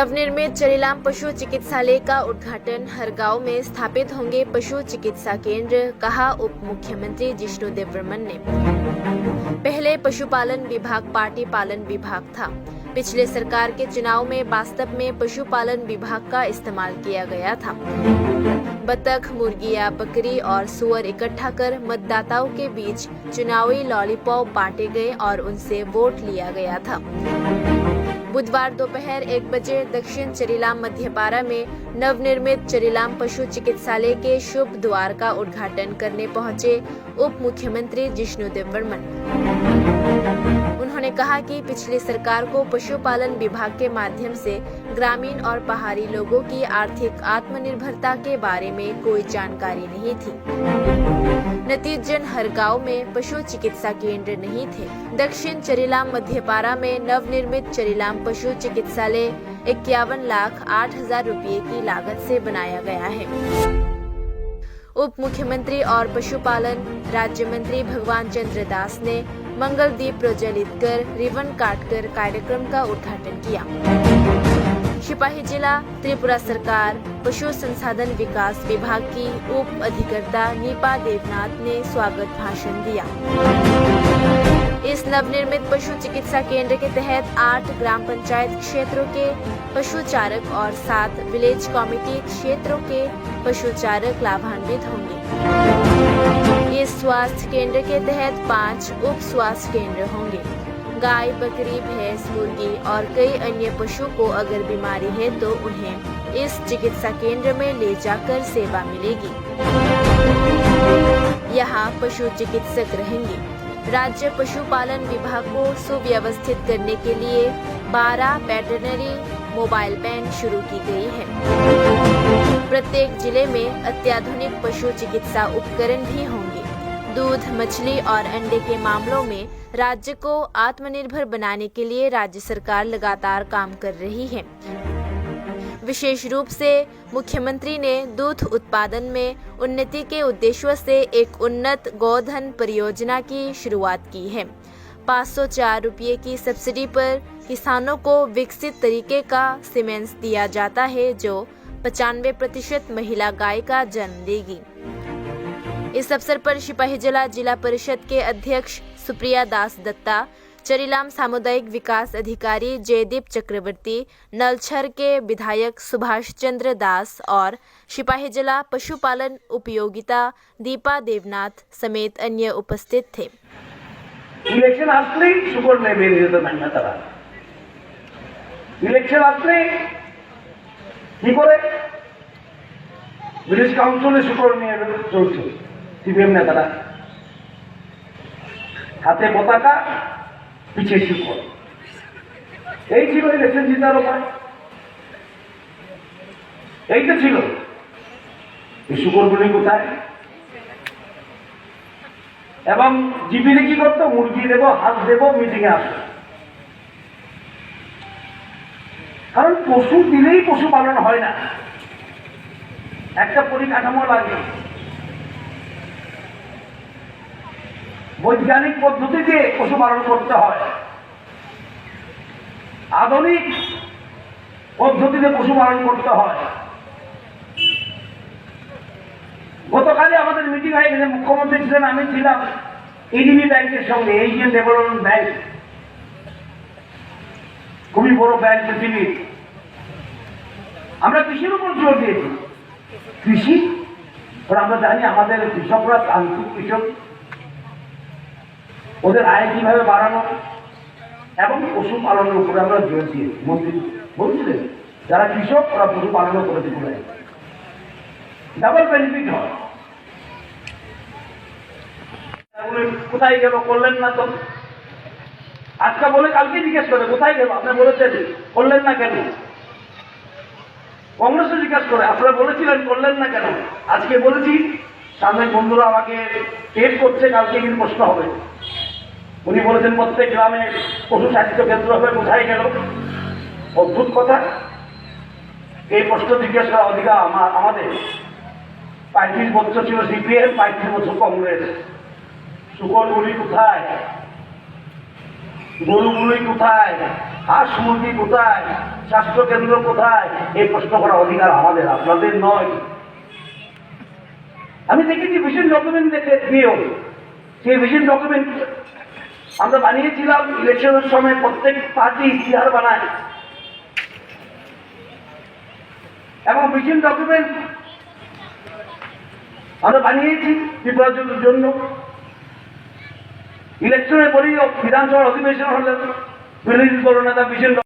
नवनिर्मित चरीलाम पशु चिकित्सालय का उद्घाटन। हर गांव में स्थापित होंगे पशु चिकित्सा केंद्र, कहा उप मुख्यमंत्री जिष्णु देववर्मन ने। पहले पशुपालन विभाग पार्टी पालन विभाग था। पिछले सरकार के चुनाव में वास्तव में पशुपालन विभाग का इस्तेमाल किया गया था। बतख, मुर्गियां, बकरी और सुअर इकट्ठा कर मतदाताओं के बीच चुनावी लॉलीपॉप बांटे गए और उनसे वोट लिया गया था। बुधवार दोपहर 1 बजे दक्षिण चरीलाम मध्यपारा में नवनिर्मित चरीलाम पशु चिकित्सालय के शुभ द्वार का उद्घाटन करने पहुंचे उप मुख्यमंत्री जिष्णु देववर्मन। उन्होंने कहा कि पिछली सरकार को पशुपालन विभाग के माध्यम से ग्रामीण और पहाड़ी लोगों की आर्थिक आत्मनिर्भरता के बारे में कोई जानकारी नहीं थी। नतीजतन हर गांव में पशु चिकित्सा केंद्र नहीं थे। दक्षिण चरीलाम मध्यपारा में नवनिर्मित चरीलाम पशु चिकित्सालय 51,08,000 रुपये की लागत से बनाया गया है। उप मुख्यमंत्री और पशुपालन राज्य मंत्री भगवान चंद्र दास ने मंगल दीप प्रज्वलित कर रिबन काटकर कार्यक्रम का उद्घाटन किया। सिपाही जिला त्रिपुरा सरकार पशु संसाधन विकास विभाग की उप अधिकर्ता नीपा देवनाथ ने स्वागत भाषण दिया। इस नवनिर्मित पशु चिकित्सा केंद्र के तहत 8 ग्राम पंचायत क्षेत्रों के पशुचारक और 7 विलेज कमेटी क्षेत्रों के पशुचारक लाभान्वित होंगे। इस स्वास्थ्य केंद्र के तहत 5 उप स्वास्थ्य केंद्र होंगे। गाय, बकरी, भैंस, मुर्गी और कई अन्य पशु को अगर बीमारी है तो उन्हें इस चिकित्सा केंद्र में ले जाकर सेवा मिलेगी। यहाँ पशु चिकित्सक रहेंगे। राज्य पशुपालन विभाग को सुव्यवस्थित करने के लिए 12 वेटरनरी मोबाइल वैन शुरू की गई है। प्रत्येक जिले में अत्याधुनिक पशु चिकित्सा उपकरण भी होंगे। दूध, मछली और अंडे के मामलों में राज्य को आत्मनिर्भर बनाने के लिए राज्य सरकार लगातार काम कर रही है। विशेष रूप से मुख्यमंत्री ने दूध उत्पादन में उन्नति के उद्देश्य से एक उन्नत गोधन परियोजना की शुरुआत की है। 504 रुपये की सब्सिडी पर किसानों को विकसित तरीके का सीमेंस दिया जाता है, जो 95% महिला गाय का जन्म देगी। इस अवसर पर सिपाही जिला परिषद के अध्यक्ष सुप्रिया दास दत्ता, चरीलाम सामुदायिक विकास अधिकारी जयदीप चक्रवर्ती, नलछर के विधायक सुभाष चंद्र दास और सिपाही जिला पशुपालन उपयोगिता दीपा देवनाथ समेत अन्य उपस्थित थे। इलेक्शन আসলে শুকর নেবে নির্বাচন না তারা ইলেকশন আসলে কি করে ব্রিটিশ কাউন্সিলে শুকর নিয়ে চলছে সিপিএম নেতারা হাতে পতাকা পিছে শুকর এই ছিল ইলেকশন জিতার উপায় এই তো ছিল এই শুকরগুলি কোথায় এবং জিপিতে কি করতো মুরগি দেবো হাঁস দেবো মিটিংয়ে আসো কারণ পশু দিলেই পশুপালন হয় না একটা পরিকাঠামো লাগে বৈজ্ঞানিক পদ্ধতিতে পশুপালন করতে হয় আধুনিক পদ্ধতিতে পশুপালন করতে হয় গতকালই আমাদের মিটিং হয়ে গেছে মুখ্যমন্ত্রী ছিলেন আমি ছিলাম এডিবি ব্যাংকের সঙ্গে এশিয়ান ডেভেলপমেন্ট ব্যাংক খুবই বড় ব্যাংক পৃথিবীর আমরা কৃষির উপর জোর দিয়েছি কৃষি আমরা জানি আমাদের কৃষকরা আন্তরিক কৃষক ওদের আয় কিভাবে বাড়ানো এবং পশুপালনের উপরে আমরা জোর দিয়েছি মন্ত্রী বলছিলেন যারা কৃষক ওরা পশুপালনও করে দিতে ডাবল বেনিফিট হয় কোথায় গেল করলেন না তো আজকে বলে কালকে জিজ্ঞেস করে কোথায় গেল আপনি বলেছেন করলেন না কেন কংগ্রেসও জিজ্ঞেস করে আপনারা বলেছিলেন করলেন না কেন আজকে বলেছি সামনে বন্ধুরা আমাকে টেট করছে কালকে কিন্তু প্রশ্ন হবে উনি বলেছেন প্রত্যেক গ্রামে পশু স্বাস্থ্য কেন্দ্র হবে কোথায় গেল অদ্ভুত কথা এই প্রশ্ন জিজ্ঞেস করা অধিকার আমাদের 35 বছর ছিল সিপিএম 35 বছর কংগ্রেস শুকরগুলি কোথায় গরুগুলি কোথায় হাঁস মুরগি কোথায়, স্বাস্থ্য কেন্দ্র কোথায়, এই প্রশ্ন করার অধিকার আমাদের, আপনাদের নয়। আমি দেখেছি ভিশন ডকুমেন্ট দিয়েও, সেই ভিশন ডকুমেন্ট আমরা বানিয়েছিলাম ইলেকশনের সময়, প্রত্যেক পার্টি ইতিহার বানায় এবং ভিশন ডকুমেন্ট আমরা বানিয়েছি নির্বাচনের জন্য। ইলেকশনের পরেই বিধানসভার অধিবেশন হলে বিরোধী দলনেতা ভিশন